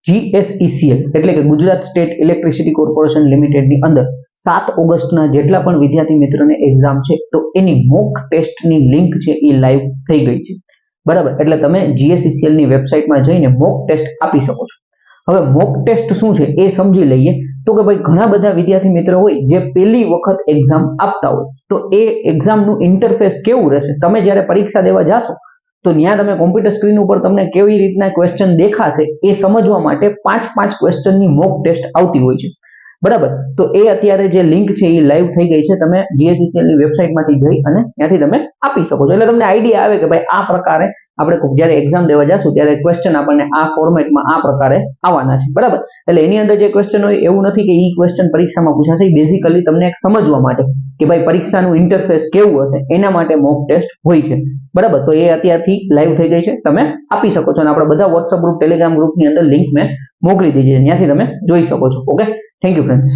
GSECL એટલે કે Gujarat state electricity corporation લિમિટેડની અંદર 7 ઓગસ્ટના જેટલા પણ વિદ્યાર્થી મિત્રોને એક્ઝામ છે તો એની મોક ટેસ્ટની લિંક છે એ લાઈવ થઈ ગઈ છે, બરાબર. એટલે તમે GSECL ની વેબસાઇટમાં જઈને મોક ટેસ્ટ આપી શકો છો. હવે મોક ટેસ્ટ શું છે એ સમજી લઈએ. તો કે ભાઈ ઘણા બધા વિદ્યાર્થી મિત્રો હોય જે પહેલી વખત એક્ઝામ આપતા હોય તો એ એક્ઝામનું ઇન્ટરફેસ કેવું રહેશે, તમે જ્યારે પરીક્ષા દેવા જાશો તો ત્યાં તમે કોમ્પ્યુટર સ્ક્રીન ઉપર તમને કેવી રીતના ક્વેશ્ચન દેખાશે એ સમજવા માટે 5 ક્વેશ્ચનની મોક ટેસ્ટ આવતી હોય છે, બરાબર. તો એ અત્યારે જે લિંક છે એ લાઈવ થઈ ગઈ છે, તમે GSECL ની વેબસાઇટમાંથી જઈ અને ત્યાંથી તમે આપી શકો છો. એટલે તમને આઈડિયા આવે કે ભાઈ આ પ્રકારે આપણે જ્યારે એક્ઝામ દેવા જશું ત્યારે ક્વેશ્ચન આપણને આ ફોર્મેટમાં આ પ્રકારે આવવાના છે, બરાબર. એટલે એની અંદર જે ક્વેશ્ચન હોય એવું નથી કે એ ક્વેશ્ચન પરીક્ષામાં પૂછાશે, બેઝિકલી તમને એક સમજવા માટે કે ભાઈ પરીક્ષાનું ઇન્ટરફેસ કેવું હશે એના માટે મોક ટેસ્ટ હોય છે, બરાબર. તો એ અત્યારથી લાઈવ થઈ ગઈ છે, તમે આપી શકો છો. અને આપણે બધા વોટ્સઅપ ગ્રુપ, ટેલિગ્રામ ગ્રુપની અંદર લિંક મેં મોકલી દીધી છે, ત્યાંથી તમે જોઈ શકો છો. Okay, thank you friends.